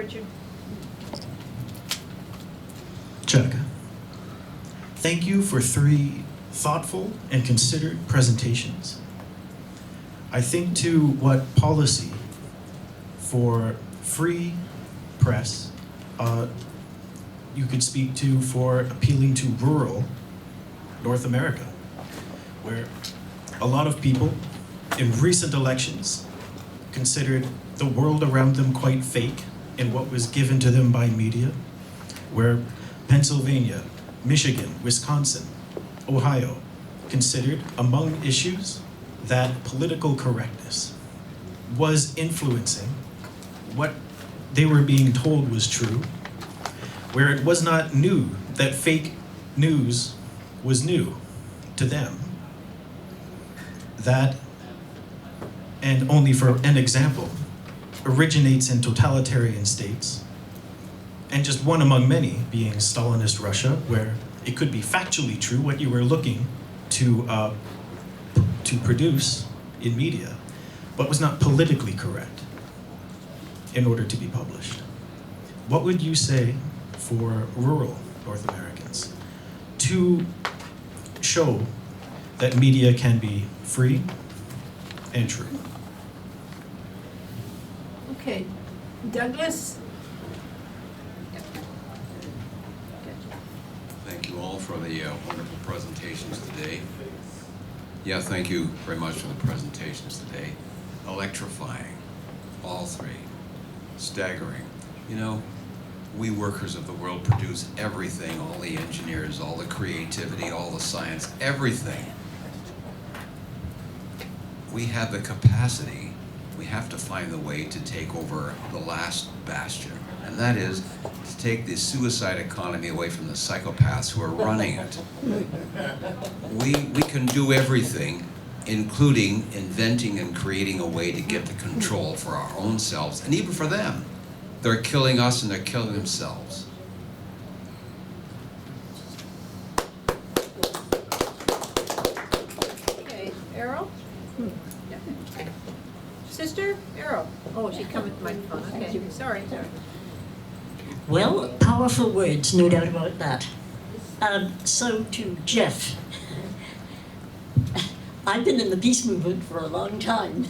Richard. Chaka, thank you for 3 thoughtful and considered presentations. I think to what policy for free press you could speak to for appealing to rural North America, where a lot of people in recent elections considered the world around them quite fake in what was given to them by media, where Pennsylvania, Michigan, Wisconsin, Ohio considered among issues that political correctness was influencing what they were being told was true, where it was not new that fake news was new to them. That, and only for an example, originates in totalitarian states, and just one among many being Stalinist Russia, where it could be factually true what you were looking to produce in media, but was not politically correct in order to be published. What would you say for rural North Americans to show that media can be free and true? Okay, Douglas? Thank you all for the wonderful presentations today. Yeah, thank you very much for the presentations today. Electrifying, all 3. Staggering. You know, we workers of the world produce everything, all the engineers, all the creativity, all the science, everything. We have the capacity, we have to find the way to take over the last bastion, and that is to take the suicide economy away from the psychopaths who are running it. We can do everything, including inventing and creating a way to get the control for our own selves, and even for them. They're killing us and they're killing themselves. Okay, Errol? Yeah. Sister? Errol? Oh, she's coming to the microphone. Okay, sorry. Well, powerful words, no doubt about that. So to Jeff, I've been in the peace movement for a long time,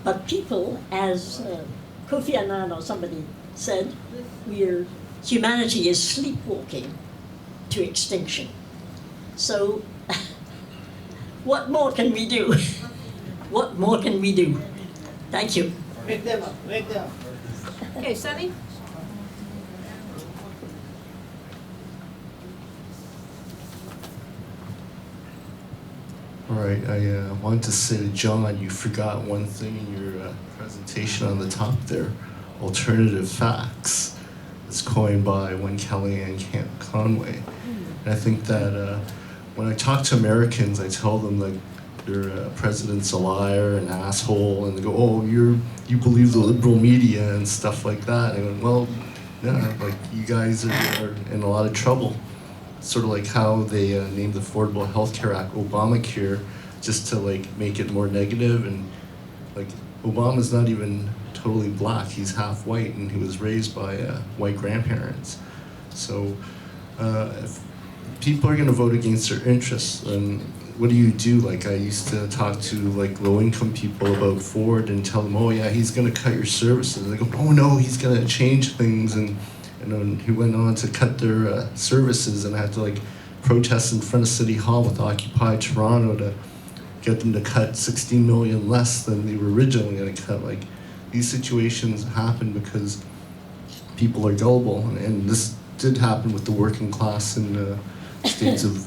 but people, as Kofi Annan or somebody said, humanity is sleepwalking to extinction. So what more can we do? What more can we do? Thank you. Wake them up, wake them up. Okay, Sunny? All right, I wanted to say to John, you forgot one thing in your presentation on the top there, alternative facts. It's coined by one Kellyanne Conway. And I think that when I talk to Americans, I tell them like their president's a liar, an asshole, and they go, oh, you believe the liberal media and stuff like that. And I go, well, yeah, like you guys are in a lot of trouble. Sort of like how they named the Affordable Health Care Act Obamacare, just to like make it more negative. And like Obama's not even totally black; he's half white, and he was raised by white grandparents. So if people are going to vote against their interests, then what do you do? Like I used to talk to like low-income people about Ford and tell them, oh yeah, he's going to cut your services. And they go, oh no, he's going to change things. And he went on to cut their services, and I had to like protest in front of City Hall with Occupy Toronto to get them to cut 16 million less than they were originally going to cut. Like these situations happen because people are gullible, and this did happen with the working class in the states of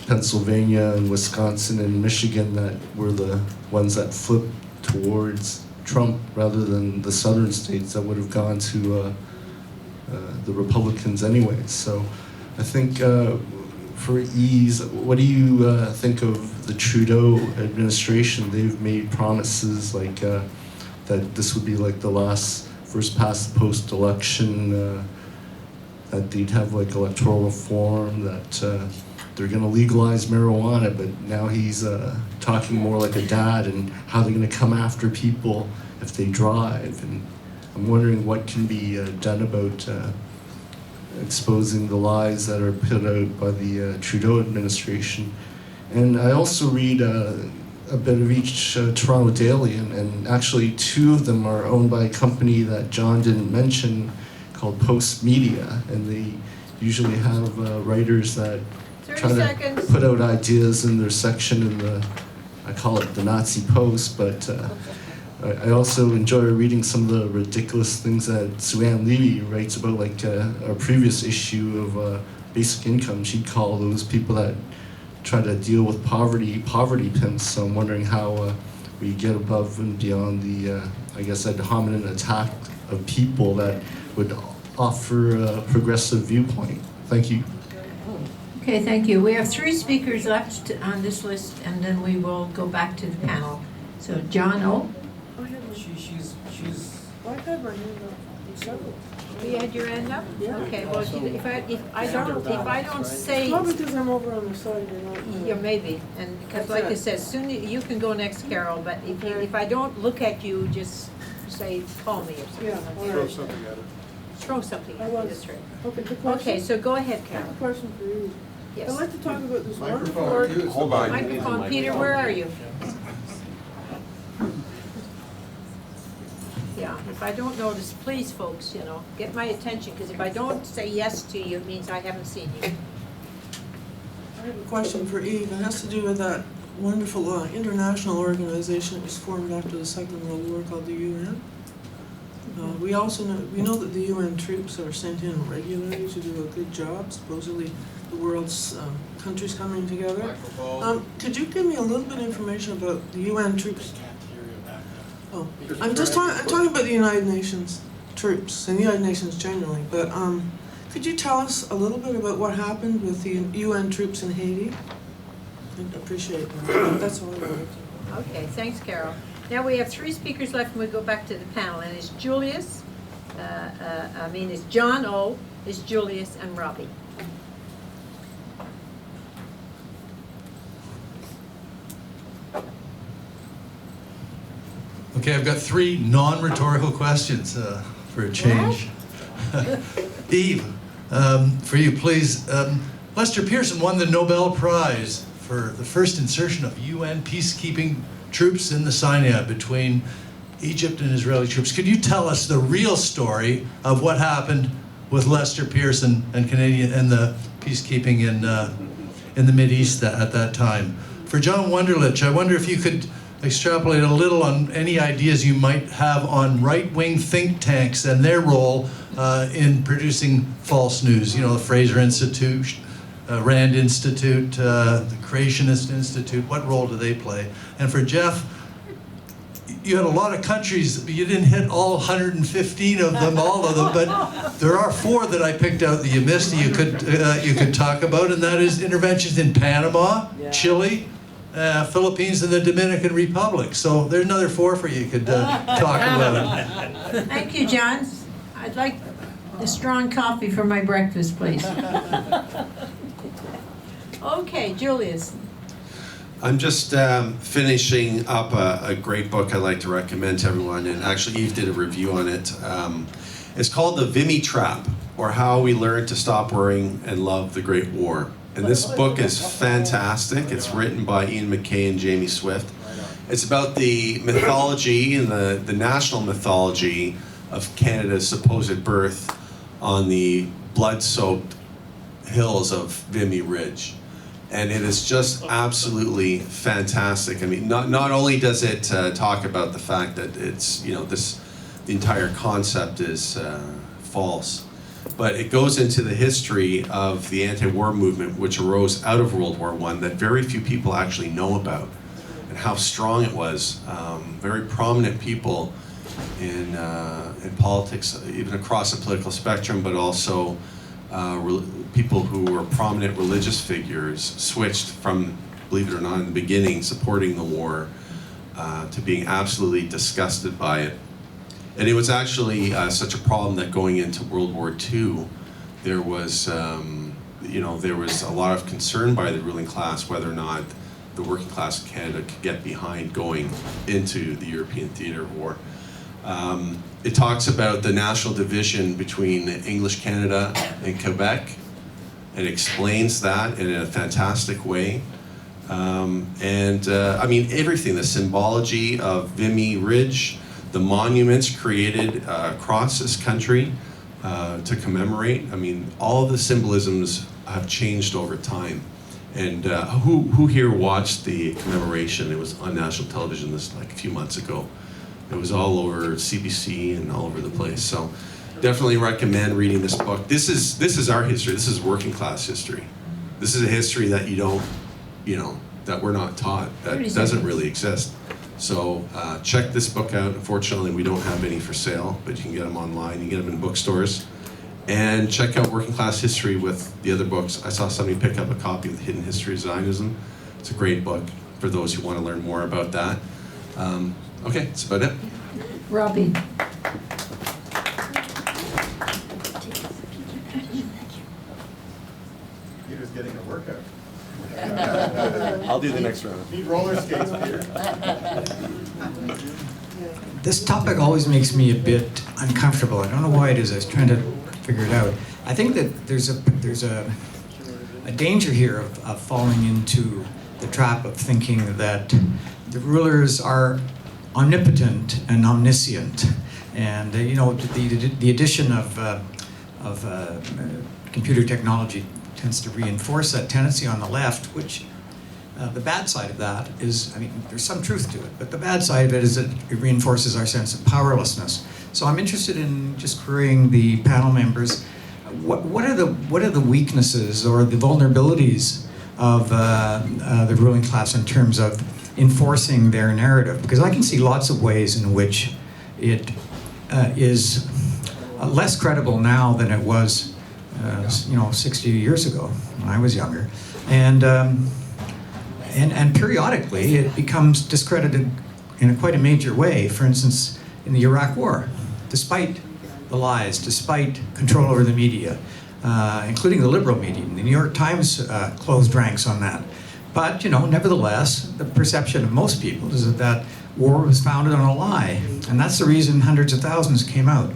Pennsylvania and Wisconsin and Michigan that were the ones that flipped towards Trump rather than the southern states that would have gone to the Republicans anyways. So I think for ease, what do you think of the Trudeau administration? They've made promises like that this would be like the last first past the post election, that they'd have like electoral reform, that they're going to legalize marijuana, but now he's talking more like a dad and how they're going to come after people if they drive. And I'm wondering what can be done about exposing the lies that are put out by the Trudeau administration. And I also read a bit of each Toronto Daily, and actually 2 of them are owned by a company that John didn't mention called Post Media, and they usually have writers that 30 try seconds. to put out ideas in their section in the, I call it the Nazi Post, but I also enjoy reading some of the ridiculous things that Sue-Ann Levy writes about, like our previous issue of basic income. She'd call those people that try to deal with poverty pimps. So I'm wondering how we get above and beyond the, I guess, ad hominem attack of people that would offer a progressive viewpoint. Thank you. Okay, thank you. We have 3 speakers left on this list, and then we will go back to the panel. So John O. She's. Well, I had my hand up. Several. You had your hand up? Yeah. Okay, well, if I don't say, Probably because I'm over on the side, you're not. yeah, maybe, and because like I said, soon you can go next, Carol, but if I don't look at you, just say, call me or something. Yeah, all Throw right. something at it. Throw something I at me, was. that's right. Okay, the question. Okay, so go ahead, I have Carol. a question for you. I'd Yes. like to talk about this wonderful Microphone. work. Hold on. Microphone, Peter, where are you? Yeah, if I don't notice, please, folks, get my attention, because if I don't say yes to you, it means I haven't seen you. I have a question for Eve. It has to do with that wonderful international organization that was formed after the Second World War called the UN. We also know that the UN troops are sent in regularly to do a good job. Supposedly, the world's countries coming together. Could you give me a little bit of information about the UN troops? Oh, I'm talking about the United Nations troops and the United Nations generally. But could you tell us a little bit about what happened with the UN troops in Haiti? I'd appreciate that. That's all I wanted to know. Okay, thanks, Carol. Now we have 3 speakers left, and we go back to the panel, and it's Julius, it's John O., it's Julius, and Robbie. Okay, I've got 3 non-rhetorical questions for a change. Eve, for you, please. Lester Pearson won the Nobel Prize for the first insertion of UN peacekeeping troops in the Sinai between Egypt and Israeli troops. Could you tell us the real story of what happened with Lester Pearson and Canadian and the peacekeeping in the Mideast at that time? For John Wunderlich, I wonder if you could extrapolate a little on any ideas you might have on right-wing think tanks and their role in producing false news. The Fraser Institute, Rand Institute, the Creationist Institute. What role do they play? And for Jeff, you had a lot of countries, but you didn't hit all 115 of them, all of them, but there are 4 that I picked out that you missed that you could talk about, and that is interventions in Panama, Chile, Philippines, and the Dominican Republic. So there's another 4 for you could talk about. Thank you, John. I'd like a strong coffee for my breakfast, please. Okay, Julius. I'm just finishing up a great book I'd like to recommend to everyone, and actually Eve did a review on it. It's called The Vimy Trap, or How We Learned to Stop Worrying and Love the Great War. And this book is fantastic. It's written by Ian McKay and Jamie Swift. It's about the mythology and the national mythology of Canada's supposed birth on the blood-soaked hills of Vimy Ridge. And it is just absolutely fantastic. I mean, not only does it talk about the fact that it's, the entire concept is false, but it goes into the history of the anti-war movement, which arose out of World War I, that very few people actually know about, and how strong it was. Very prominent people in politics, even across the political spectrum, but also people who were prominent religious figures switched from, believe it or not, in the beginning, supporting the war, to being absolutely disgusted by it. And it was actually such a problem that going into World War II, there was, there was a lot of concern by the ruling class whether or not the working class of Canada could get behind going into the European theater of war. it talks about the national division between English Canada and Quebec. It explains that in a fantastic way. I mean, everything, the symbology of Vimy Ridge, the monuments created across this country to commemorate. I mean, all of the symbolisms have changed over time. And who here watched the commemoration? It was on national television this like a few months ago. It was all over CBC and all over the place. So definitely recommend reading this book. This is our history. This is working class history. This is a history that you don't, you know, that we're not taught, that doesn't really exist. So check this book out. Unfortunately, we don't have any for sale, but you can get them online. You can get them in bookstores. And check out Working Class History with the other books. I saw somebody pick up a copy of The Hidden History of Zionism. It's a great book for those who want to learn more about that. Okay, that's about it. Robbie. Peter's getting a workout. I'll do the next round. Need roller skates, Peter. This topic always makes me a bit uncomfortable. I don't know why it is. I was trying to figure it out. I think that there's a danger here of falling into the trap of thinking that the rulers are omnipotent and omniscient, and you know, the addition of computer technology tends to reinforce that tendency on the left, which the bad side of that is, I mean, there's some truth to it, but the bad side of it is that it reinforces our sense of powerlessness. So I'm interested in just querying the panel members. What are the weaknesses or the vulnerabilities of the ruling class in terms of enforcing their narrative? Because I can see lots of ways in which it is less credible now than it was, 60 years ago when I was younger, and periodically it becomes discredited in quite a major way. For instance, in the Iraq War, despite the lies, despite control over the media, including the liberal media. The New York Times closed ranks on that. But, nevertheless, the perception of most people is that war was founded on a lie. And that's the reason hundreds of thousands came out.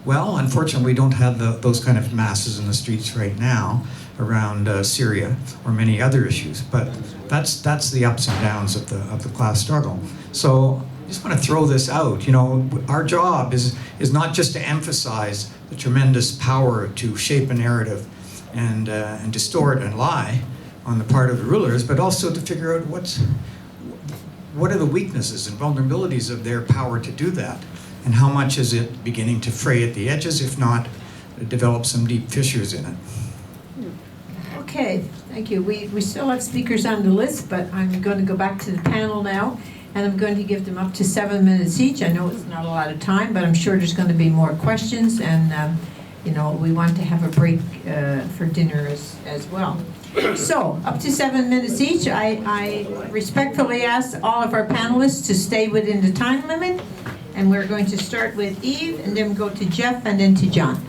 Well, unfortunately, we don't have those kind of masses in the streets right now around Syria or many other issues. But that's the ups and downs of the class struggle. So I just want to throw this out. Our job is not just to emphasize the tremendous power to shape a narrative and distort and lie on the part of the rulers, but also to figure out what are the weaknesses and vulnerabilities of their power to do that, and how much is it beginning to fray at the edges, if not develop some deep fissures in it. Okay, thank you. We still have speakers on the list, but I'm going to go back to the panel now, and I'm going to give them up to 7 minutes each. I know it's not a lot of time, but I'm sure there's going to be more questions, and we want to have a break for dinner as well. So, up to 7 minutes each. I respectfully ask all of our panelists to stay within the time limit, and we're going to start with Eve, and then go to Jeff, and then to John.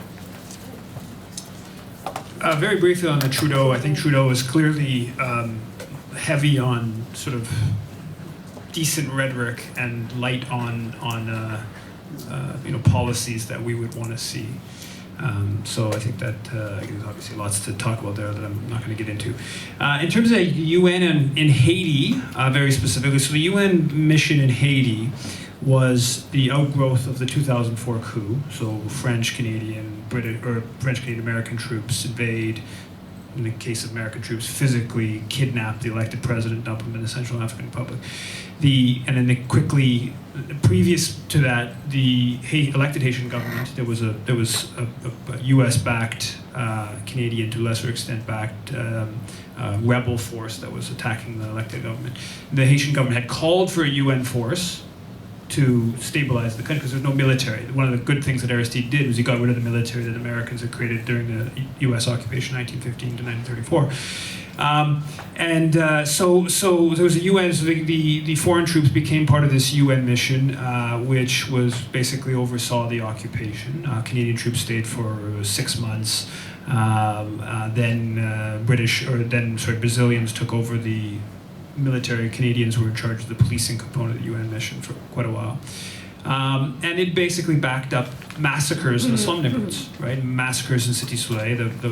Very briefly on the Trudeau, I think Trudeau is clearly heavy on sort of decent rhetoric and light on policies that we would want to see. So I think that there's obviously lots to talk about there that I'm not going to get into. In terms of the UN in Haiti, very specifically, so the UN mission in Haiti was the outgrowth of the 2004 coup. So French, Canadian, American troops invade. In the case of American troops, physically kidnapped the elected president, dump him in the Central African Republic. And then they quickly, previous to that, the elected Haitian government, there was a U.S.-backed, Canadian to a lesser extent backed rebel force that was attacking the elected government. The Haitian government had called for a UN force to stabilize the country because there's no military. One of the good things that Aristide did was he got rid of the military that Americans had created during the U.S. occupation, 1915 to 1934. So there was a UN, so the foreign troops became part of this UN mission, which was basically oversaw the occupation. Canadian troops stayed for 6 months. Then Brazilians took over the military. Canadians were in charge of the policing component of the UN mission for quite a while. And it basically backed up massacres in the slum neighborhoods, right? Massacres in Cité Soleil, the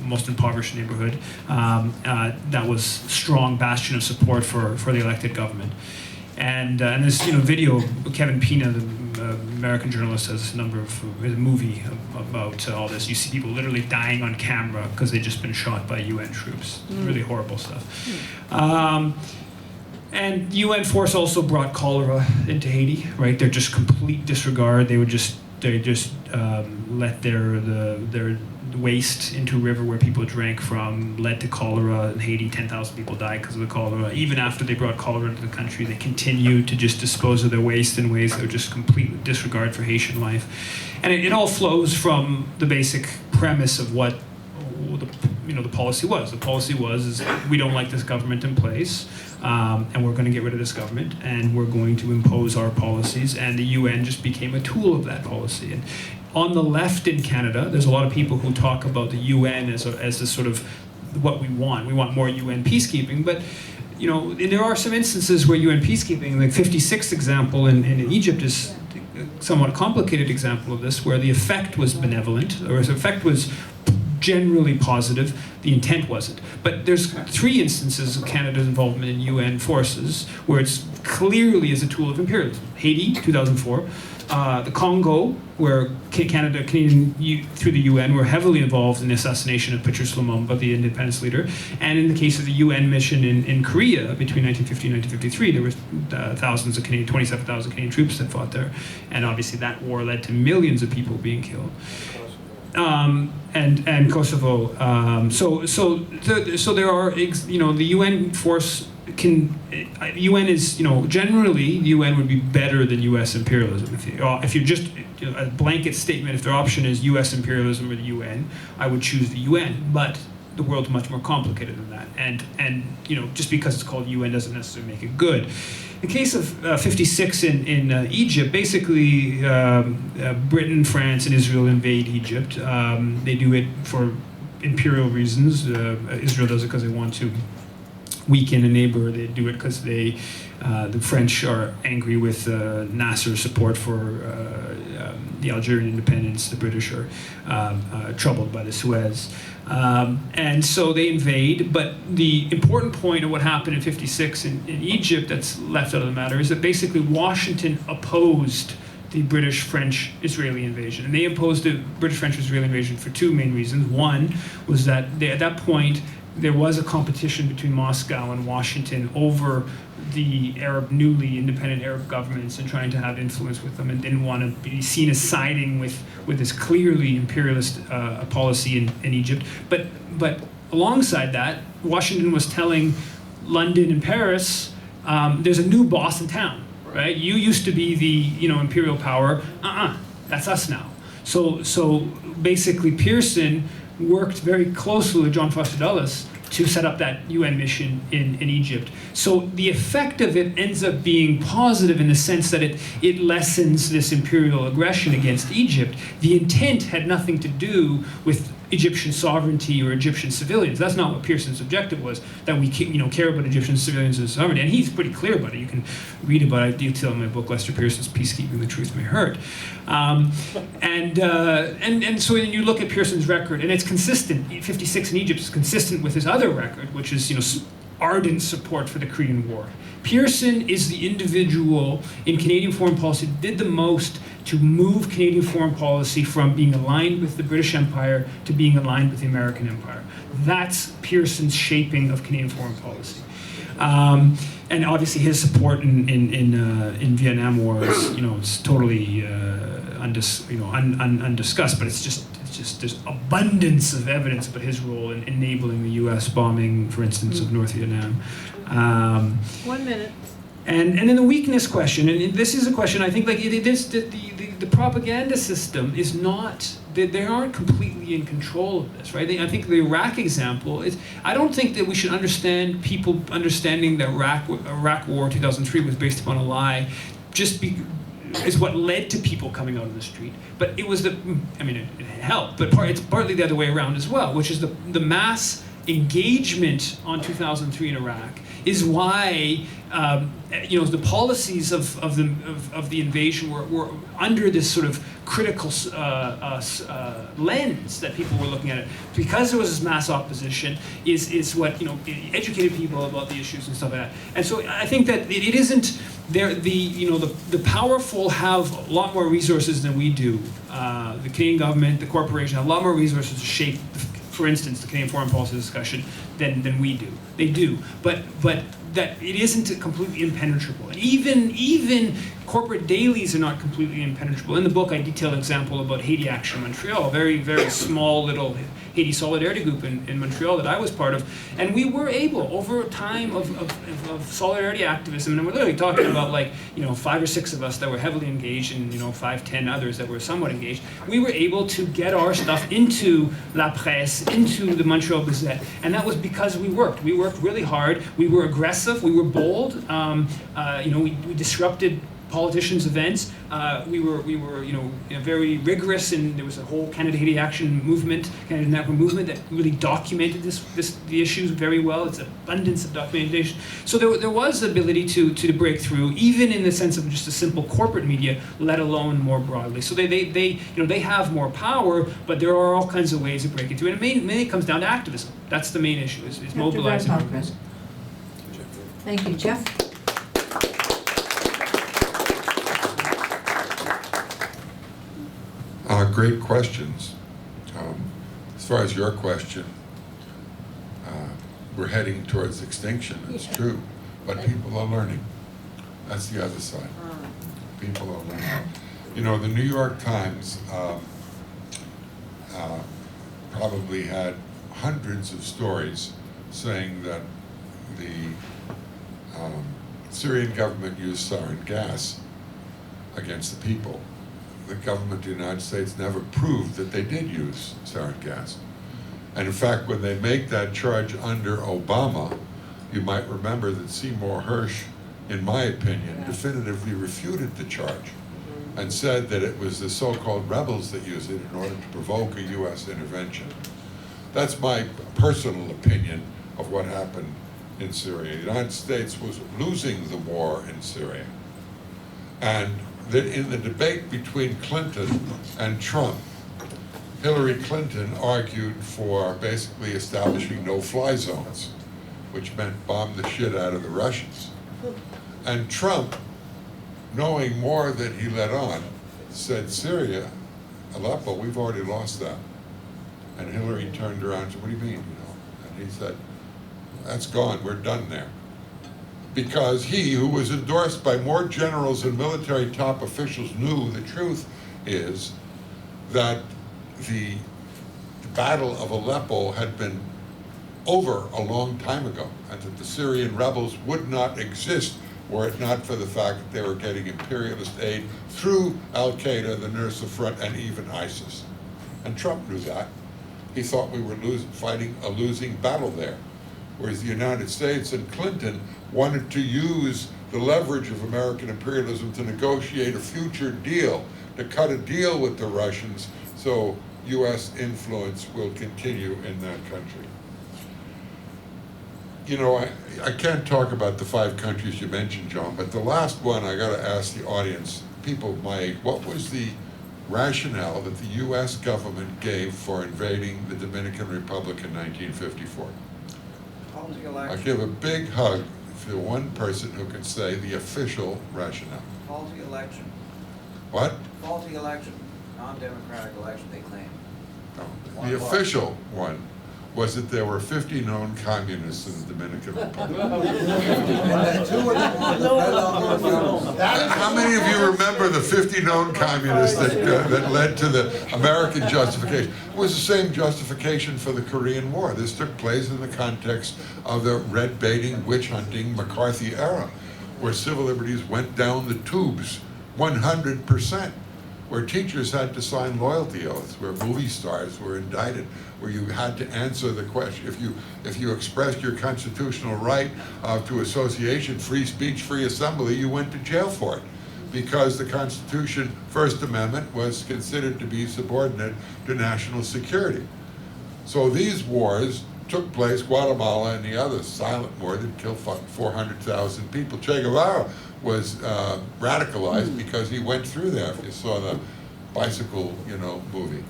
most impoverished neighborhood. That was strong bastion of support for the elected government. And this video, Kevin Pina, the American journalist, has a movie about all this. You see people literally dying on camera because they've just been shot by UN troops. Really horrible stuff. And UN force also brought cholera into Haiti, right? They're just complete disregard. They just let their waste into a river where people drank from, led to cholera in Haiti. 10,000 people died because of the cholera. Even after they brought cholera into the country, they continued to just dispose of their waste in ways that were just complete disregard for Haitian life. And it all flows from the basic premise of what the policy was. The policy was we don't like this government in place, and we're going to get rid of this government, and we're going to impose our policies, and the UN just became a tool of that policy. And on the left in Canada, there's a lot of people who talk about the UN as the sort of what we want. We want more UN peacekeeping, but there are some instances where UN peacekeeping, like 56 example in Egypt is a somewhat complicated example of this, where the effect was benevolent, or the effect was generally positive, the intent wasn't. But there's 3 instances of Canada's involvement in UN forces where it's clearly is a tool of imperialism. Haiti, 2004. The Congo, where Canadian through the UN were heavily involved in the assassination of Patrice Lumumba, the independence leader. And in the case of the UN mission in Korea between 1950 and 1953, there were thousands of 27,000 Canadian troops that fought there. And obviously that war led to millions of people being killed. And Kosovo. So there are, the UN force UN is, generally the UN would be better than U.S. imperialism. If you just, a blanket statement, if their option is U.S. imperialism or the UN, I would choose the UN. But the world's much more complicated than that. And just because it's called UN doesn't necessarily make it good. In the case of 56 in Egypt, basically Britain, France, and Israel invade Egypt. They do it for imperial reasons. Israel does it because they want to weaken a neighbor. They do it because the French are angry with Nasser's support for the Algerian independence. The British are troubled by the Suez. And so they invade, but the important point of what happened in 56 in Egypt that's left out of the matter is that basically Washington opposed the British-French-Israeli invasion. And they opposed the British-French-Israeli invasion for 2 main reasons. One was that at that point, there was a competition between Moscow and Washington over the newly independent Arab governments and trying to have influence with them, and didn't want to be seen as siding with this clearly imperialist policy in Egypt. But alongside that, Washington was telling London and Paris, there's a new boss in town, right? You used to be the imperial power. That's us now. So basically, Pearson worked very closely with John Foster Dulles to set up that UN mission in Egypt. So the effect of it ends up being positive in the sense that it lessens this imperial aggression against Egypt. The intent had nothing to do with Egyptian sovereignty or Egyptian civilians. That's not what Pearson's objective was, that we care about Egyptian civilians and sovereignty. And he's pretty clear about it. You can read about it, detail in my book, Lester Pearson's Peacekeeping, The Truth May Hurt. And so when you look at Pearson's record, and it's consistent, 56 in Egypt is consistent with his other record, which is ardent support for the Korean War. Pearson is the individual in Canadian foreign policy that did the most to move Canadian foreign policy from being aligned with the British Empire to being aligned with the American Empire. That's Pearson's shaping of Canadian foreign policy. And obviously his support in Vietnam War is, it's totally undiscussed, but it's just there's abundance of evidence about his role in enabling the U.S. bombing, for instance, of North Vietnam. 1 minute. And then the weakness question, and this is a question I think the propaganda system is not, they aren't completely in control of this, right? I think the Iraq example is, I don't think that we should understand people understanding that Iraq War 2003 was based upon a lie is what led to people coming out on the street. But it was it helped, but it's partly the other way around as well, which is the mass engagement on 2003 in Iraq is why the policies of the invasion were under this sort of critical lens that people were looking at it, because there was this mass opposition. Is what educated people about the issues and stuff like that. And so I think that it isn't there. The powerful have a lot more resources than we do. The Canadian government, the corporation have a lot more resources to shape, for instance, the Canadian foreign policy discussion than we do. They do, but that it isn't completely impenetrable. And even corporate dailies are not completely impenetrable. In the book, I detail an example about Haiti Action Montreal, a very, very small little Haiti solidarity group in Montreal that I was part of. And we were able, over time of solidarity activism, and we're literally talking about 5 or 6 of us that were heavily engaged and 5, 10 others that were somewhat engaged, we were able to get our stuff into La Presse, into the Montreal Gazette. And that was because we worked. We worked really hard. We were aggressive. We were bold. We disrupted politicians' events. We were very rigorous, and there was a whole Canada-Haiti Action movement, Canada Network movement, that really documented the issues very well. It's abundance of documentation. So there was the ability to break through, even in the sense of just a simple corporate media, let alone more broadly. So they have more power, but there are all kinds of ways of breaking through. And it mainly comes down to activism. That's the main issue, is mobilizing. Thank you, Jeff. Great questions. As far as your question, we're heading towards extinction, it's true, but people are learning. That's the other side. People are learning. The New York Times probably had hundreds of stories saying that the Syrian government used sarin gas against the people. The government of the United States never proved that they did use sarin gas. And in fact, when they make that charge under Obama, you might remember that Seymour Hersh, in my opinion, definitively refuted the charge and said that it was the so-called rebels that used it in order to provoke a U.S. intervention. That's my personal opinion of what happened in Syria. The United States was losing the war in Syria. And that in the debate between Clinton and Trump, Hillary Clinton argued for basically establishing no-fly zones, which meant bomb the shit out of the Russians. And Trump, knowing more than he let on, said, Syria, Aleppo, we've already lost that. And Hillary turned around and said, what do you mean? And he said, that's gone, we're done there. Because he, who was endorsed by more generals and military top officials, knew the truth is that the Battle of Aleppo had been over a long time ago, and that the Syrian rebels would not exist were it not for the fact that they were getting imperialist aid through Al-Qaeda, the Nusra Front, and even ISIS. And Trump knew that. He thought we were fighting a losing battle there. Whereas the United States and Clinton wanted to use the leverage of American imperialism to negotiate a future deal, to cut a deal with the Russians so U.S. influence will continue in that country. I can't talk about the 5 countries you mentioned, John, but the last one I got to ask the audience, people of my age, what was the rationale that the U.S. government gave for invading the Dominican Republic in 1954? I'll give a big hug to one person who can say the official rationale. Faulty election. What? Faulty election. Non-democratic election, they claim. No. The official one was that there were 50 known communists in the Dominican Republic. How many of you remember the 50 known communists that led to the American justification? It was the same justification for the Korean War. This took place in the context of the red-baiting, witch-hunting McCarthy era, where civil liberties went down the tubes 100%. Where teachers had to sign loyalty oaths, where movie stars were indicted, where you had to answer the question. If you expressed your constitutional right to association, free speech, free assembly, you went to jail for it, because the Constitution, First Amendment, was considered to be subordinate to national security. So these wars took place, Guatemala and the other silent war that killed 400,000 people. Che Guevara was radicalized because he went through there. If you saw the bicycle, movie.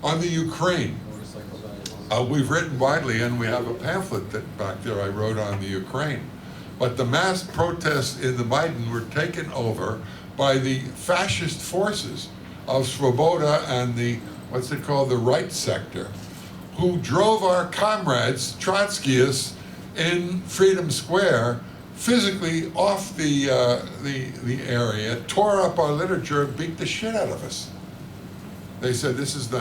On the Ukraine, we've written widely, and we have a pamphlet that back there I wrote on the Ukraine. But the mass protests in the Maidan were taken over by the fascist forces of Svoboda and the, the right sector, who drove our comrades, Trotskyists, in Freedom Square, physically off the area, tore up our literature, beat the shit out of us. They said, this is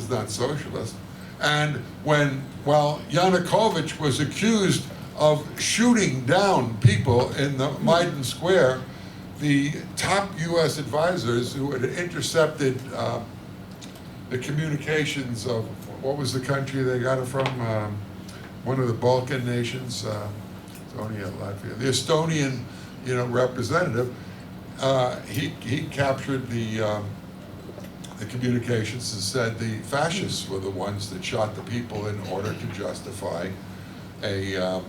not socialist. And when, Yanukovych was accused of shooting down people in the Maidan Square, the top U.S. advisors who had intercepted the communications of, what was the country they got it from? One of the Balkan nations, Estonia, Latvia. The Estonian, representative, he captured the communications and said the fascists were the ones that shot the people in order to justify the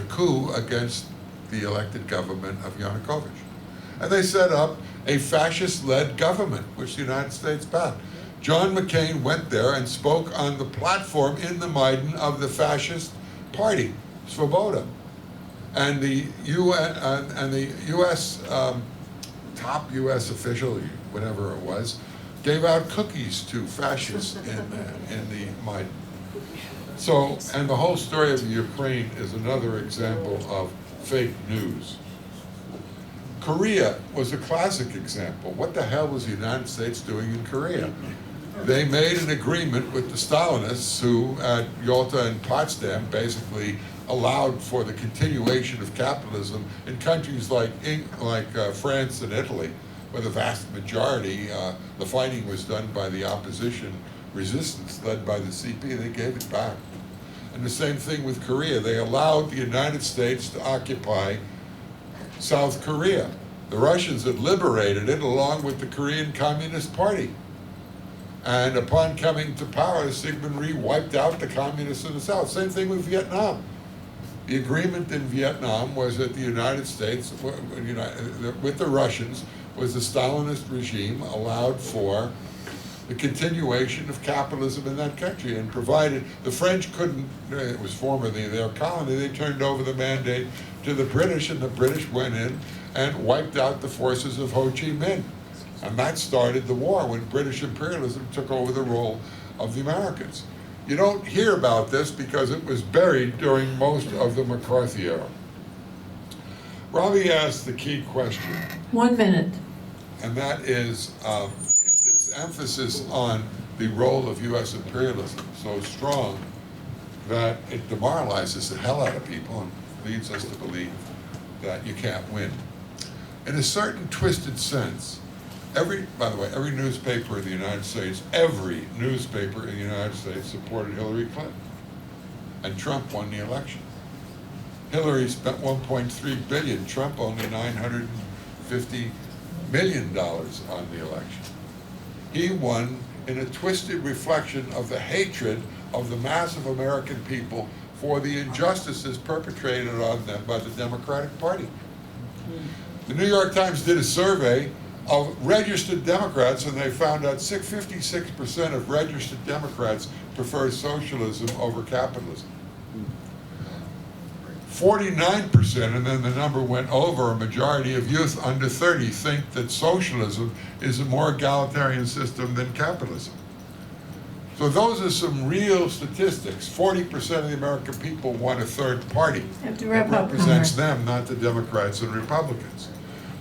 coup against the elected government of Yanukovych. And they set up a fascist-led government, which the United States backed. John McCain went there and spoke on the platform in the Maidan of the fascist party, Svoboda. And the U.S. Top U.S. official, whatever it was, gave out cookies to fascists in the Maidan. So, and the whole story of the Ukraine is another example of fake news. Korea was a classic example. What the hell was the United States doing in Korea? They made an agreement with the Stalinists who, at Yalta and Potsdam, basically allowed for the continuation of capitalism in countries like France and Italy, where the vast majority, the fighting was done by the opposition resistance led by the CP. They gave it back. And the same thing with Korea. They allowed the United States to occupy South Korea. The Russians had liberated it along with the Korean Communist Party. And upon coming to power, Syngman Rhee wiped out the communists in the South. Same thing with Vietnam. The agreement in Vietnam was that the United States, with the Russians, was the Stalinist regime allowed for the continuation of capitalism in that country, and provided the French couldn't, it was formerly their colony, they turned over the mandate to the British, and the British went in and wiped out the forces of Ho Chi Minh. And that started the war when British imperialism took over the role of the Americans. You don't hear about this because it was buried during most of the McCarthy era. Robbie asked the key question. 1 minute. And that is this emphasis on the role of U.S. imperialism so strong that it demoralizes the hell out of people and leads us to believe that you can't win. In a certain twisted sense, every newspaper in the United States, every newspaper in the United States supported Hillary Clinton. And Trump won the election. Hillary spent $1.3 billion, Trump only $950 million on the election. He won in a twisted reflection of the hatred of the mass of American people for the injustices perpetrated on them by the Democratic Party. The New York Times did a survey of registered Democrats, and they found out 56% of registered Democrats prefer socialism over capitalism. 49%, and then the number went over, a majority of youth under 30 think that socialism is a more egalitarian system than capitalism. So those are some real statistics. 40% of the American people want a third party that represents them, not the Democrats and Republicans.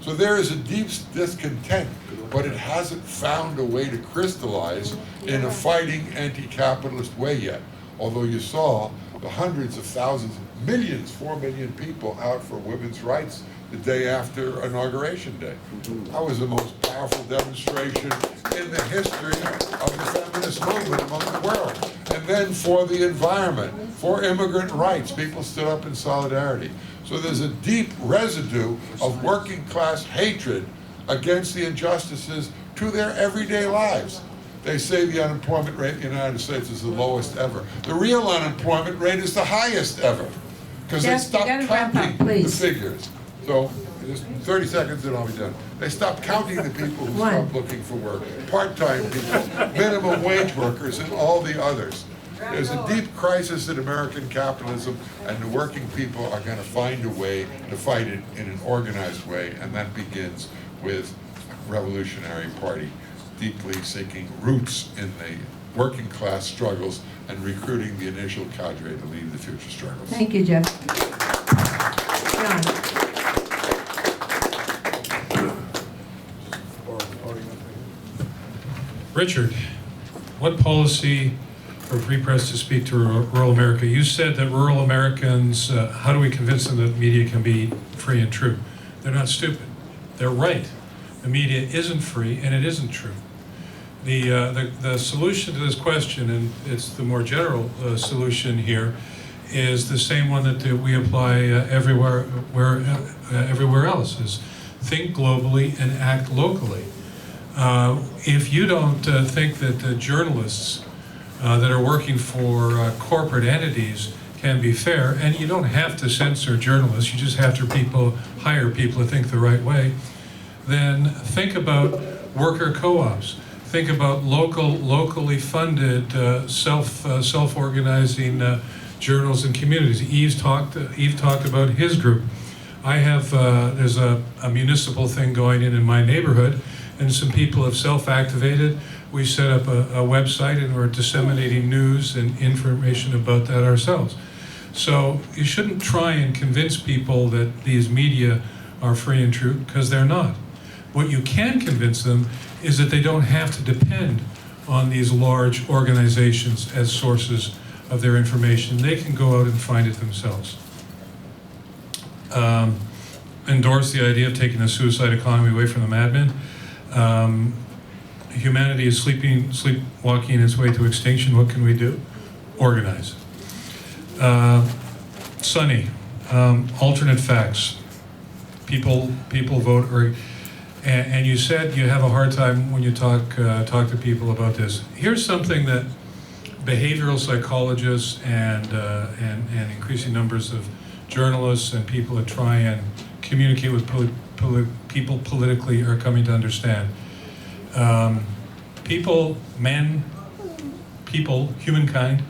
So there is a deep discontent, but it hasn't found a way to crystallize in a fighting anti-capitalist way yet. Although you saw the hundreds of thousands, millions, 4 million people out for women's rights the day after Inauguration Day. That was the most powerful demonstration in the history of the feminist movement among the world. And then for the environment, for immigrant rights, people stood up in solidarity. So there's a deep residue of working class hatred against the injustices to their everyday lives. They say the unemployment rate in the United States is the lowest ever. The real unemployment rate is the highest ever, because they Jeff, you stopped gotta wrap counting up, the please. figures. So, just 30 seconds and I'll be done. They stopped counting the people who One. stopped looking for work, part-time people, minimum wage workers, and all the others. There's a deep crisis in American capitalism, and the working people are going to find a way to fight it in an organized way, and that begins with a revolutionary party deeply sinking roots in the working class struggles and recruiting the initial cadre to lead the future struggles. Thank you, Jeff. John. Richard, what policy for Free Press to speak to rural America? You said that rural Americans, how do we convince them that media can be free and true? They're not stupid. They're right. The media isn't free and it isn't true. The solution to this question, and it's the more general solution here, is the same one that we apply everywhere else, is think globally and act locally. If you don't think that journalists that are working for corporate entities can be fair, and you don't have to censor journalists, you just have to hire people to think the right way, then think about worker co-ops. Think about locally funded self-organizing journals and communities. Eve talked about his group. I have there's a municipal thing going in my neighborhood, and some people have self-activated. We set up a website and we're disseminating news and information about that ourselves. So you shouldn't try and convince people that these media are free and true, because they're not. What you can convince them is that they don't have to depend on these large organizations as sources of their information. They can go out and find it themselves. Endorse the idea of taking the suicide economy away from the madmen. Humanity is sleepwalking its way to extinction. What can we do? Organize. Sunny, alternate facts. People vote, and you said you have a hard time when you talk to people about this. Here's something that behavioral psychologists and increasing numbers of journalists and people that try and communicate with people politically are coming to understand. Humankind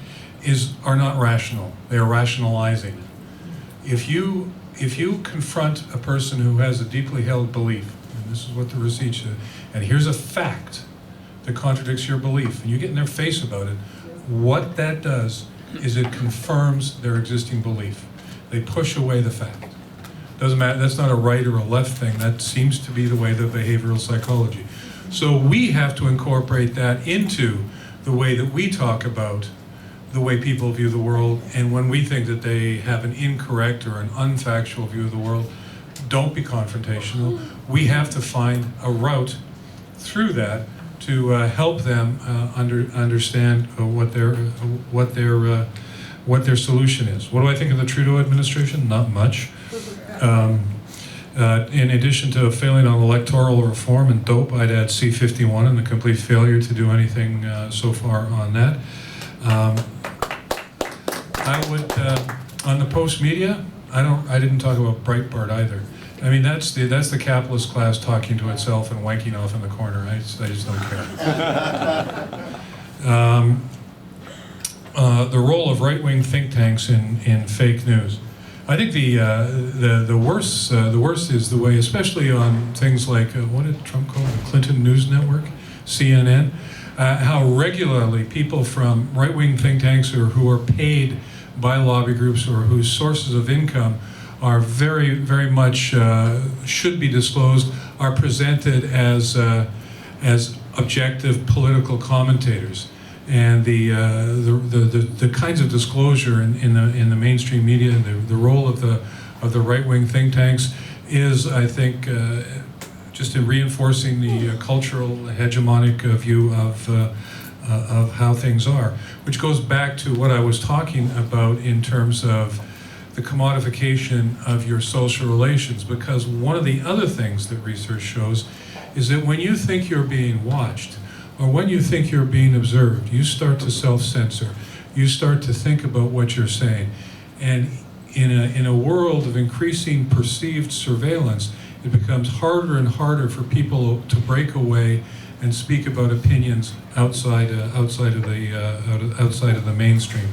are not rational. They are rationalizing. If you confront a person who has a deeply held belief, and this is what the receipts said, and here's a fact that contradicts your belief, and you get in their face about it, what that does is it confirms their existing belief. They push away the fact. Doesn't matter, that's not a right or a left thing, that seems to be the way of behavioral psychology. So we have to incorporate that into the way that we talk about the way people view the world, and when we think that they have an incorrect or an unfactual view of the world, don't be confrontational. We have to find a route through that to help them understand what their solution is. What do I think of the Trudeau administration? Not much. In addition to failing on electoral reform and dope, I'd add C-51 and the complete failure to do anything so far on that. I would, on the post-media, I didn't talk about Breitbart either. I mean, that's the capitalist class talking to itself and wanking off in the corner. I just don't care. The role of right-wing think tanks in fake news. I think the worst is the way, especially on things like what did Trump call it, the Clinton News Network, CNN, how regularly people from right-wing think tanks or who are paid by lobby groups or whose sources of income are very, very much should be disclosed, are presented as objective political commentators, and the kinds of disclosure in the mainstream media, the role of the right-wing think tanks is, I think, just in reinforcing the cultural hegemonic view of how things are, which goes back to what I was talking about in terms of the commodification of your social relations, because one of the other things that research shows is that when you think you're being watched, or when you think you're being observed, you start to self-censor. You start to think about what you're saying. And in a world of increasing perceived surveillance, it becomes harder and harder for people to break away and speak about opinions outside of the mainstream.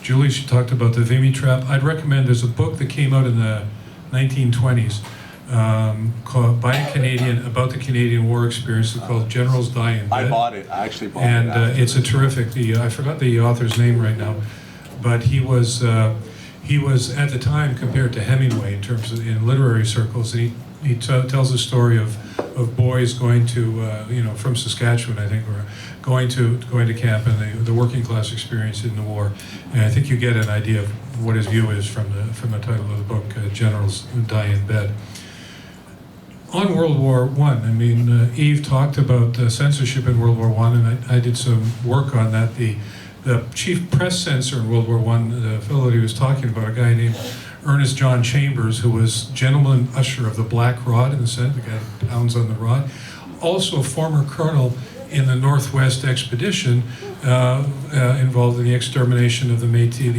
Julie, she talked about the Vimy trap. I'd recommend, there's a book that came out in the 1920s by a Canadian about the Canadian War experience called Generals Die in Bed. I bought it. I actually bought And it. it's a terrific. I forgot the author's name right now, but he was at the time compared to Hemingway in literary circles. And he tells a story of boys going to from Saskatchewan, I think, or going to camp, and the working class experience in the war. And I think you get an idea of what his view is from the title of the book, Generals Die in Bed. On World War I mean, Eve talked about censorship in World War I, and I did some work on that. The chief press censor in World War I, the fellow that he was talking about, a guy named Ernest John Chambers, who was gentleman usher of the Black Rod in the Senate, the guy who pounds on the rod, also a former colonel in the Northwest Expedition involved in the extermination of the Métis,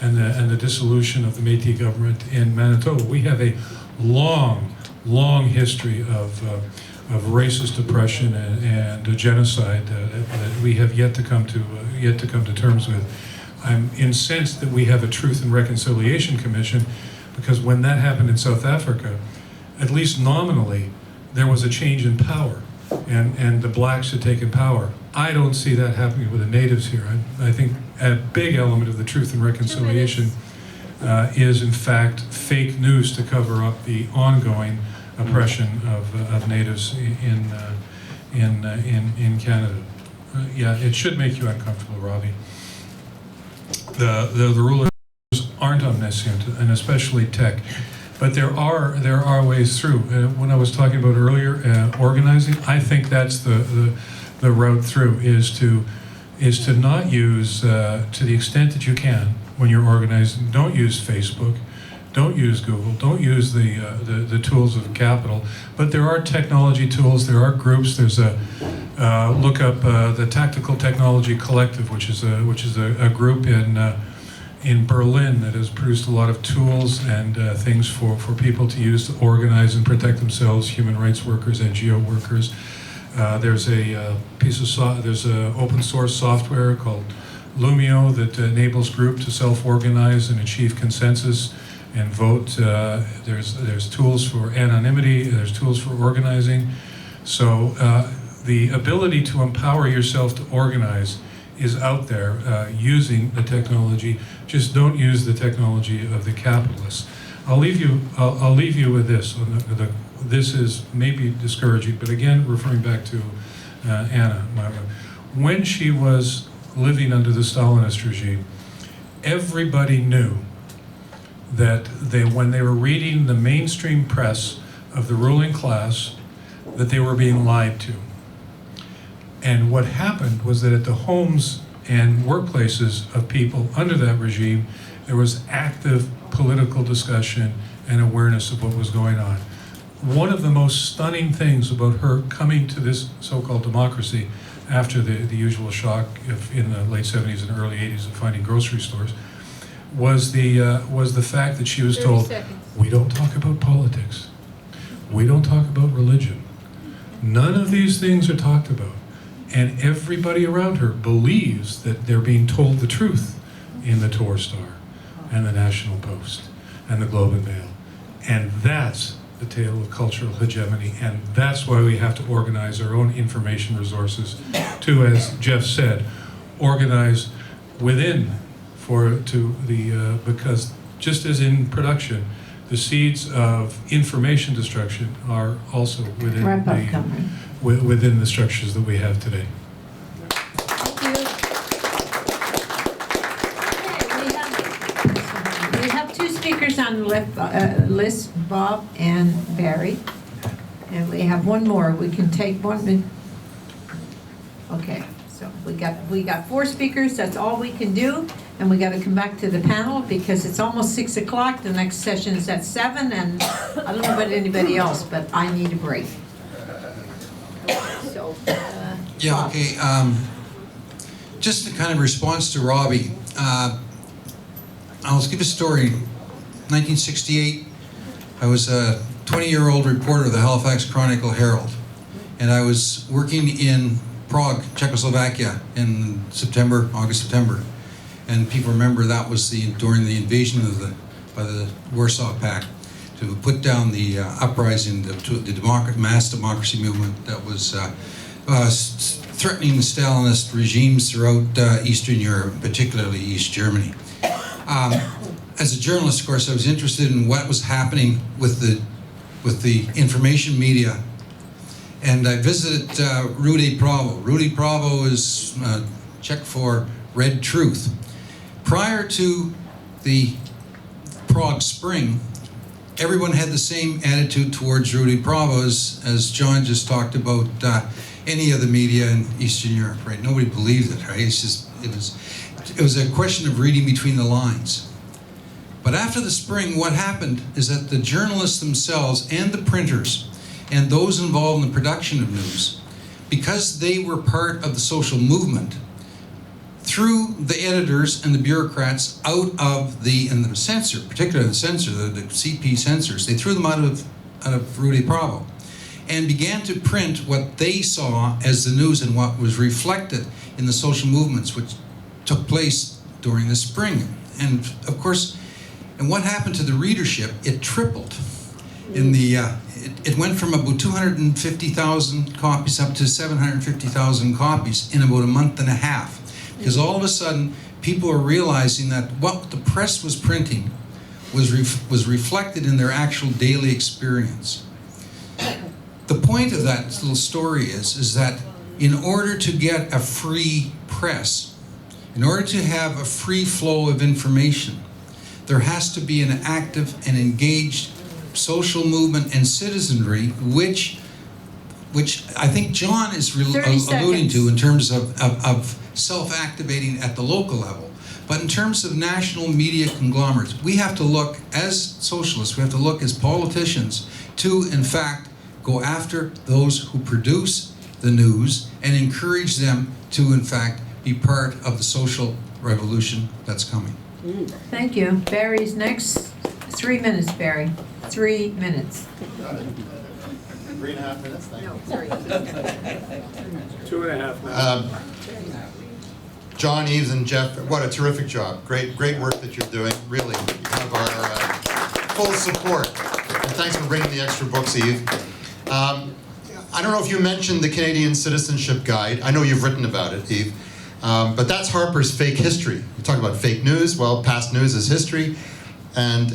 and the dissolution of the Métis government in Manitoba. We have a long history of racist oppression and genocide that we have yet to come to terms with. I'm incensed that we have a Truth and Reconciliation Commission, because when that happened in South Africa, at least nominally, there was a change in power, and the blacks had taken power. I don't see that happening with the natives here. I think a big element of the Truth and Reconciliation is, in fact, fake news to cover up the ongoing oppression of natives in Canada. Yeah, it should make you uncomfortable, Robbie. The rulers aren't omniscient, and especially tech. But there are ways through. When I was talking about earlier, organizing, I think that's the route through is to not use, to the extent that you can when you're organizing. Don't use Facebook, don't use Google, don't use the tools of capital. But there are technology tools. There are groups. There's a look up the Tactical Technology Collective, which is a group in Berlin that has produced a lot of tools and things for people to use to organize and protect themselves, human rights workers, NGO workers. There's a there's a open source software called Lumio that enables groups to self-organize and achieve consensus and vote. There's tools for anonymity. There's tools for organizing. So the ability to empower yourself to organize is out there using the technology. Just don't use the technology of the capitalists. I'll leave you with this. This is maybe discouraging, but again, referring back to Anna, when she was living under the Stalinist regime, everybody knew that when they were reading the mainstream press of the ruling class, that they were being lied to. And what happened was that at the homes and workplaces of people under that regime, there was active political discussion and awareness of what was going on. One of the most stunning things about her coming to this so-called democracy after the usual shock in the late 70s and early 80s of finding grocery stores was the fact that she was told, we don't talk about politics. We don't talk about religion. None of these things are talked about. And everybody around her believes that they're being told the truth in the Tor Star and the National Post and the Globe and Mail. And that's the tale of cultural hegemony, and that's why we have to organize our own information resources to, as Jeff said, organize within because just as in production, the seeds of information destruction are also within the structures that we have today. We have two speakers on the list, Bob and Barry, and we have one more. We can take one. Okay, so we got 4 speakers. That's all we can do. And we got to come back to the panel because it's almost 6 o'clock. The next session is at 7, and I don't know about anybody else, but I need a break. So, Yeah, Bob. okay. Just a kind of response to Robbie. I'll give a story. 1968, I was a 20-year-old reporter of the Halifax Chronicle Herald, and I was working in Prague, Czechoslovakia, in August, September. And people remember that was during the invasion by the Warsaw Pact to put down the uprising, the mass democracy movement that was threatening the Stalinist regimes throughout Eastern Europe, particularly East Germany. As a journalist, of course, I was interested in what was happening with the information media, and I visited Rudy Pravo. Rudy Pravo is Czech for Red Truth. Prior to the Prague Spring, everyone had the same attitude towards Rudy Pravo as John just talked about any of the media in Eastern Europe, right? Nobody believed it, right? It was a question of reading between the lines. But after the spring, what happened is that the journalists themselves and the printers and those involved in the production of news, because they were part of the social movement, threw the editors and the bureaucrats out of and the censor, particularly the censor, the CP censors, they threw them out of Rudy Pravo and began to print what they saw as the news and what was reflected in the social movements which took place during the spring. And of course, and what happened to the readership? It tripled. It went from about 250,000 copies up to 750,000 copies in about a month and a half. Because all of a sudden, people are realizing that what the press was printing was reflected in their actual daily experience. The point of that little story is that in order to get a free press, in order to have a free flow of information, there has to be an active and engaged social movement and citizenry, which I think John is alluding to in terms of self-activating at the local level. But in terms of national media conglomerates, we have to look, as socialists, we have to look as politicians to, in fact, go after those who produce the news and encourage them to, in fact, be part of the social revolution that's coming. Thank you. Barry's next. 3 minutes, Barry. 3 minutes. 3.5 minutes, thank you. No, 3. 2.5 minutes. John, Eves, and Jeff, what a terrific job. Great work that you're doing. Really, you have our full support. And thanks for bringing the extra books, Eve. I don't know if you mentioned the Canadian Citizenship Guide. I know you've written about it, Eve. But that's Harper's fake history. You talk about fake news. Well, past news is history. And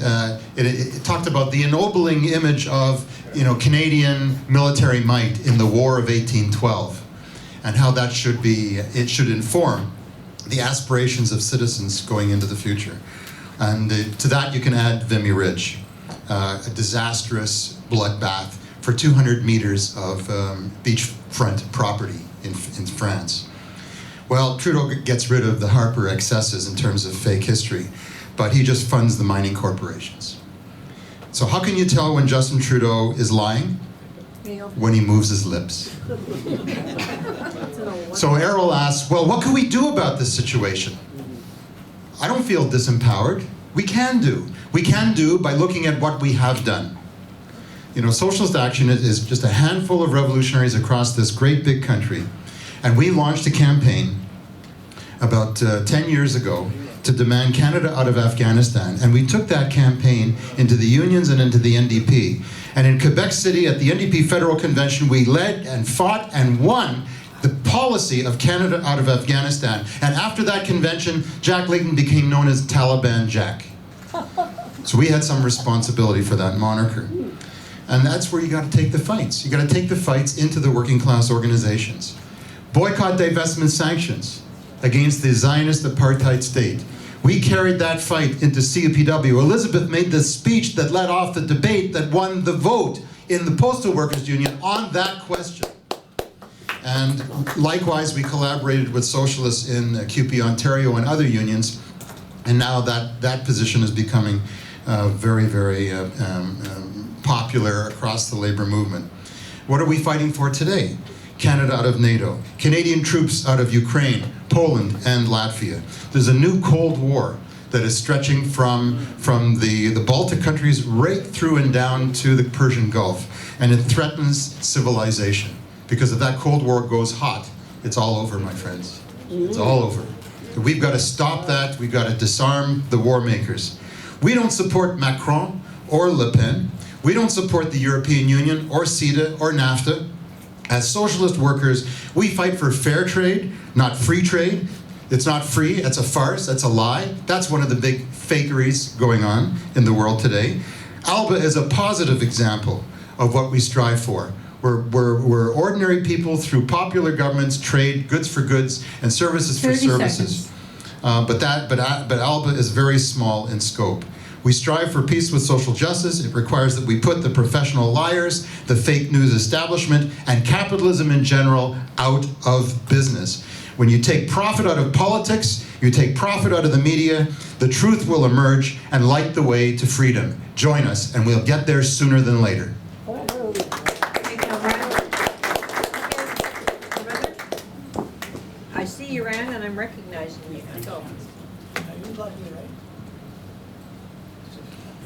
it talked about the ennobling image of, Canadian military might in the War of 1812, and how that should inform the aspirations of citizens going into the future. And to that you can add Vimy Ridge, a disastrous bloodbath for 200 meters of beachfront property in France. Well, Trudeau gets rid of the Harper excesses in terms of fake history, but he just funds the mining corporations. So how can you tell when Justin Trudeau is lying? When he moves his lips. So Errol asks, well, what can we do about this situation? I don't feel disempowered. We can do. We can do by looking at what we have done. Socialist Action is just a handful of revolutionaries across this great big country. And we launched a campaign about 10 years ago to demand Canada out of Afghanistan. And we took that campaign into the unions and into the NDP. And in Quebec City at the NDP Federal Convention, we led and fought and won the policy of Canada out of Afghanistan. And after that convention, Jack Layton became known as Taliban Jack. So we had some responsibility for that moniker. And that's where you got to take the fights. You got to take the fights into the working class organizations. Boycott, divestment, sanctions against the Zionist apartheid state. We carried that fight into CUPW. Elizabeth made the speech that led off the debate that won the vote in the Postal Workers Union on that question. And likewise, we collaborated with socialists in CUPE Ontario and other unions And now that position is becoming very, very popular across the labor movement. What are we fighting for today? Canada out of NATO, Canadian troops out of Ukraine, Poland, and Latvia. There's a new Cold War that is stretching from the Baltic countries right through and down to the Persian Gulf. And it threatens civilization. Because if that Cold War goes hot, it's all over, my friends. It's all over. We've got to stop that. We've got to disarm the war makers. We don't support Macron or Le Pen. We don't support the European Union or CETA or NAFTA. As socialist workers, we fight for fair trade, not free trade. It's not free, it's a farce, it's a lie. That's one of the big fakeries going on in the world today. ALBA is a positive example of what we strive for. We're ordinary people through popular governments trade goods for goods and services for services. But ALBA is very small in scope. We strive for peace with social justice. It requires that we put the professional liars, the fake news establishment, and capitalism in general out of business. When you take profit out of politics, you take profit out of the media, the truth will emerge and light the way to freedom. Join us, and we'll get there sooner than later. I see you ran, and I'm recognizing you. Go.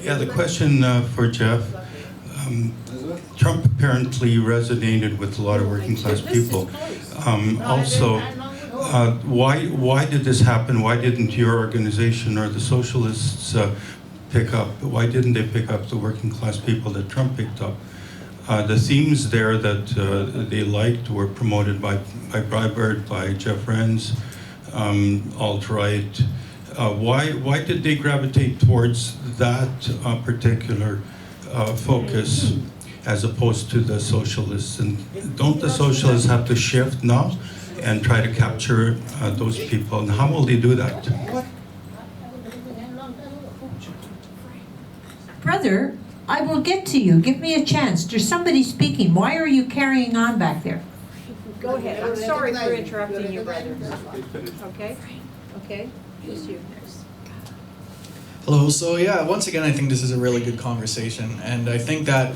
Yeah, the question for Jeff. Trump apparently resonated with a lot of working class people. Also, why did this happen? Why didn't your organization or the socialists pick up? Why didn't they pick up the working class people that Trump picked up? The themes there that they liked were promoted by Breitbart, by Jeff Renz, alt-right. Why did they gravitate towards that particular focus as opposed to the socialists? And don't the socialists have to shift now and try to capture those people? And how will they do that? Brother, I will get to you. Give me a chance. There's somebody speaking. Why are you carrying on back there? Go ahead. I'm sorry for interrupting you, brother. Okay? Okay? Just you. Hello. So yeah, once again, I think this is a really good conversation, and I think that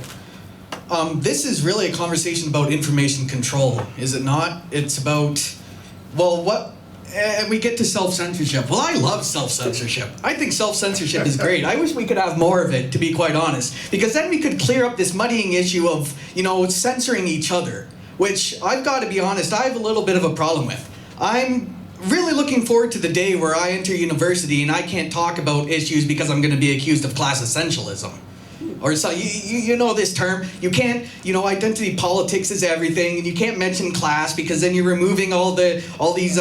this is really a conversation about information control, is it not? It's about, well, what, and we get to self-censorship. Well, I love self-censorship. I think self-censorship is great. I wish we could have more of it, to be quite honest, because then we could clear up this muddying issue of, censoring each other, which I've got to be honest, I have a little bit of a problem with. I'm really looking forward to the day where I enter university and I can't talk about issues because I'm going to be accused of class essentialism. Or so you know this term. You can't, identity politics is everything, and you can't mention class because then you're removing all these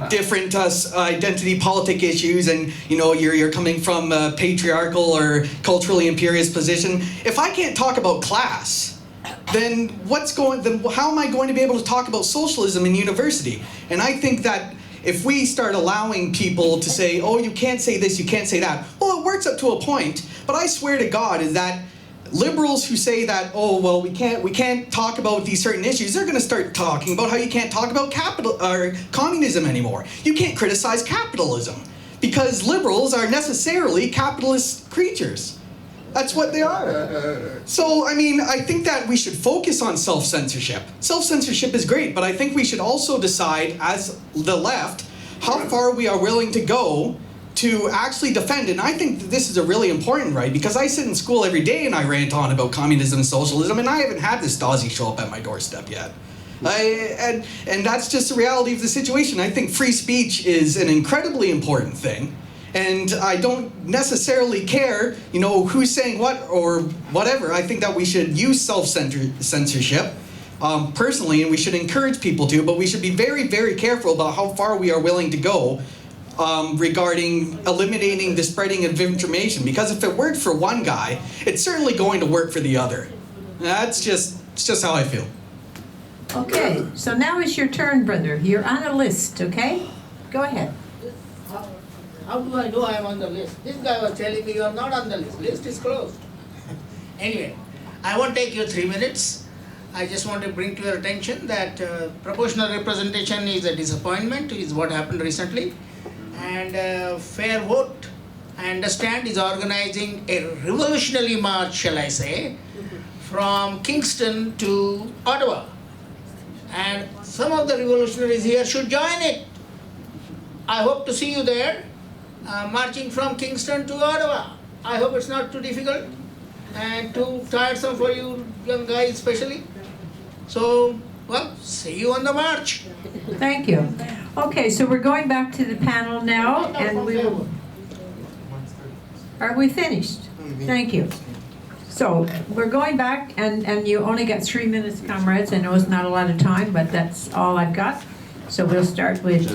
different identity politic issues, and you're coming from a patriarchal or culturally imperious position. If I can't talk about class, then how am I going to be able to talk about socialism in university? And I think that if we start allowing people to say, oh, you can't say this, you can't say that, well, it works up to a point, but I swear to God is that liberals who say that, oh, well, we can't talk about these certain issues, they're going to start talking about how you can't talk about communism anymore. You can't criticize capitalism because liberals are necessarily capitalist creatures. That's what they are. So, I think that we should focus on self-censorship. Self-censorship is great, but I think we should also decide, as the left, how far we are willing to go to actually defend. And I think that this is a really important right, because I sit in school every day and I rant on about communism and socialism, and I haven't had this Stasi show up at my doorstep yet. And that's just the reality of the situation. I think free speech is an incredibly important thing. And I don't necessarily care, who's saying what or whatever. I think that we should use self-censorship personally, and we should encourage people to, but we should be very, very careful about how far we are willing to go regarding eliminating the spreading of information. Because if it worked for one guy, it's certainly going to work for the other. It's just how I feel. Okay, so now it's your turn, brother. You're on a list, okay? Go ahead. How do I know I am on the list? This guy was telling me you are not on the list. List is closed. Anyway, I won't take you 3 minutes. I just want to bring to your attention that proportional representation is a disappointment, is what happened recently. and fair vote, I understand, is organizing a revolutionary march, shall I say, from Kingston to Ottawa. And some of the revolutionaries here should join it. I hope to see you there, marching from Kingston to Ottawa. I hope it's not too difficult and too tiresome for you young guys especially. So, well, see you on the march. Thank you. Okay, so we're going back to the panel now, and we will... Are we finished? Thank you. So, we're going back, and you only got 3 minutes, comrades. I know it's not a lot of time, but that's all I've got. So we'll start with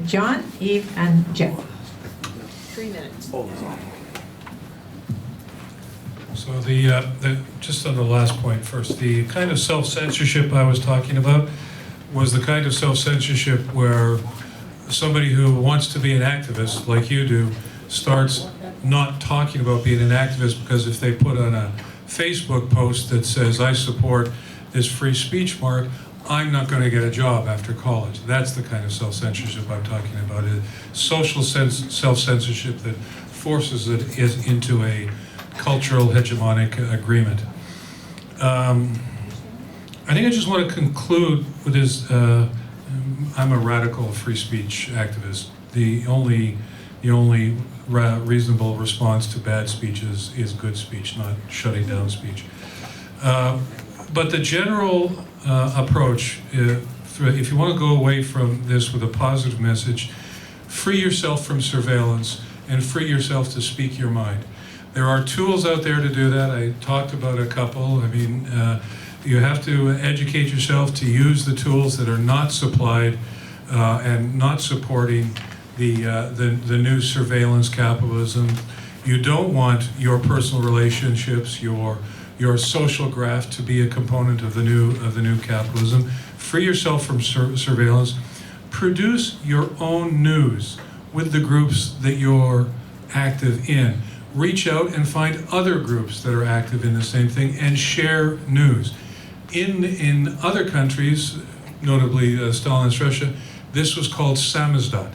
John, Eve, and Jeff. 3 minutes. So just on the last point first, the kind of self-censorship I was talking about was the kind of self-censorship where somebody who wants to be an activist, like you do, starts not talking about being an activist because if they put on a Facebook post that says, I support this free speech mark, I'm not going to get a job after college. That's the kind of self-censorship I'm talking about. Social self-censorship that forces it into a cultural hegemonic agreement. I think I just want to conclude with this. I'm a radical free speech activist. The only reasonable response to bad speech is good speech, not shutting down speech. But the general approach, if you want to go away from this with a positive message, free yourself from surveillance and free yourself to speak your mind. There are tools out there to do that. I talked about a couple. I mean, you have to educate yourself to use the tools that are not supplied and not supporting the new surveillance capitalism. You don't want your personal relationships, your social graph to be a component of the new capitalism. Free yourself from surveillance. Produce your own news with the groups that you're active in. Reach out and find other groups that are active in the same thing and share news. In other countries, notably Stalin's Russia, this was called samizdat.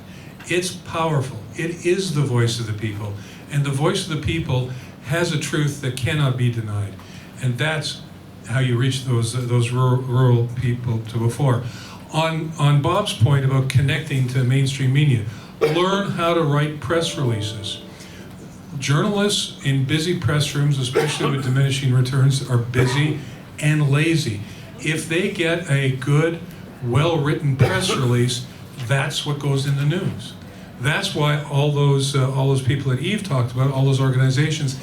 It's powerful. It is the voice of the people. And the voice of the people has a truth that cannot be denied. And that's how you reach those rural people to before. On Bob's point about connecting to mainstream media, learn how to write press releases. Journalists in busy press rooms, especially with diminishing returns, are busy and lazy. If they get a good, well-written press release, that's what goes in the news. That's why all those people that Eve talked about, all those organizations,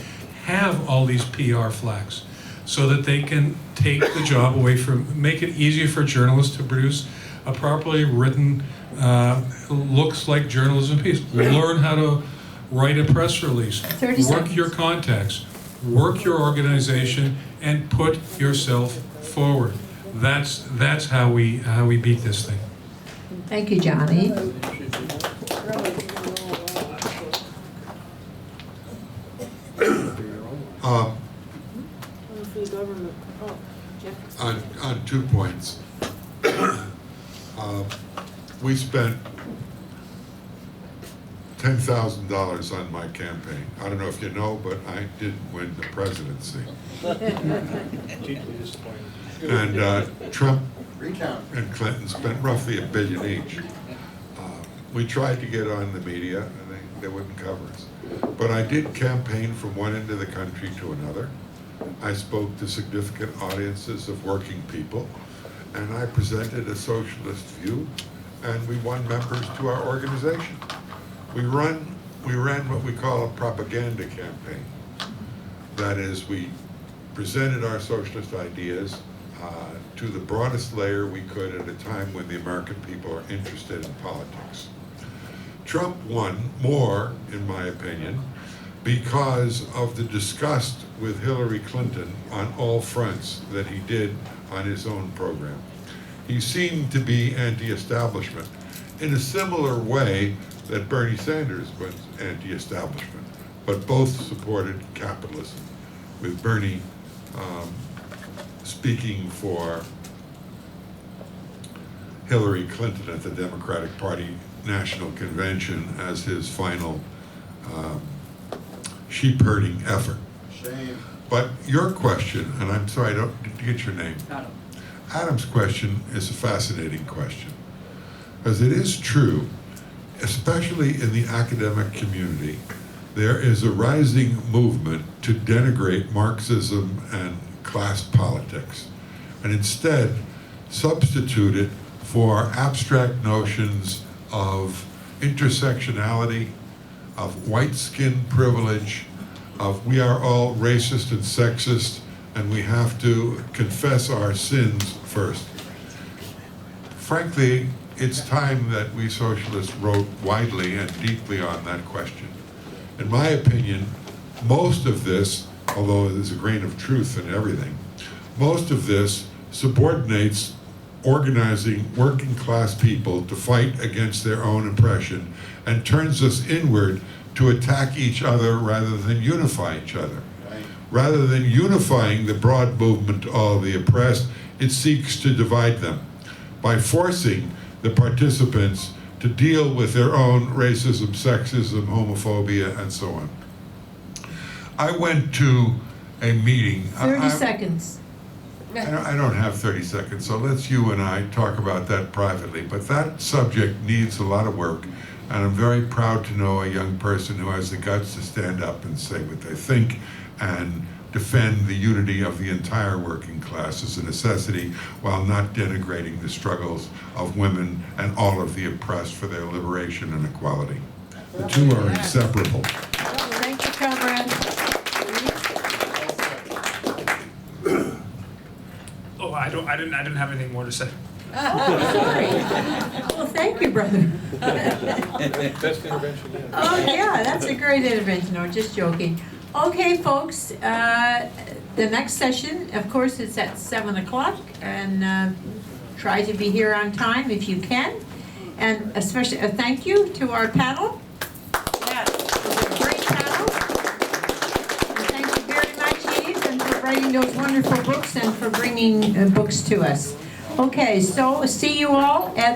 have all these PR flags, so that they can take the job away from, make it easier for journalists to produce a properly written, looks like journalism piece. Learn how to write a press release, work your contacts, work your organization, and put yourself forward. That's how we beat this thing. Thank you, Johnny. On 2 points. We spent $10,000 on my campaign. I don't know if you know, but I didn't win the presidency. And Trump and Clinton spent roughly $1 billion each. We tried to get on the media, and they wouldn't cover us. But I did campaign from one end of the country to another. I spoke to significant audiences of working people, and I presented a socialist view, and we won members to our organization. We ran what we call a propaganda campaign. That is, we presented our socialist ideas to the broadest layer we could at a time when the American people are interested in politics. Trump won more, in my opinion, because of the disgust with Hillary Clinton on all fronts that he did on his own program. He seemed to be anti-establishment in a similar way that Bernie Sanders was anti-establishment, but both supported capitalism, with Bernie Hillary Clinton at the Democratic Party National Convention as his final sheep herding effort. Shame. But your question, and I'm sorry, I didn't get your name. Adam. Adam's question is a fascinating question. Because it is true, especially in the academic community, there is a rising movement to denigrate Marxism and class politics, and instead substitute it for abstract notions of intersectionality, of white skin privilege, of we are all racist and sexist, and we have to confess our sins first. Frankly, it's time that we socialists wrote widely and deeply on that question. In my opinion, most of this, although there's a grain of truth in everything, most of this subordinates organizing working class people to fight against their own oppression and turns us inward to attack each other rather than unify each other. Rather than unifying the broad movement of all the oppressed, it seeks to divide them by forcing the participants to deal with their own racism, sexism, homophobia, and so on. I went to a meeting. 30 seconds. I don't have 30 seconds, so let's you and I talk about that privately. But that subject needs a lot of work, and I'm very proud to know a young person who has the guts to stand up and say what they think and defend the unity of the entire working class as a necessity while not denigrating the struggles of women and all of the oppressed for their liberation and equality. The two are inseparable. Thank you, comrade. Oh, I didn't have anything more to say. Oh, sorry. Well, thank you, brother. Best intervention yet. Oh, yeah, that's a great intervention. No, just joking. Okay, folks, the next session, of course, it's at 7 o'clock, and try to be here on time if you can. And especially a thank you to our panel. Yes, it was a great panel. And thank you very much, Eve, and for writing those wonderful books and for bringing books to us. Okay, so see you all at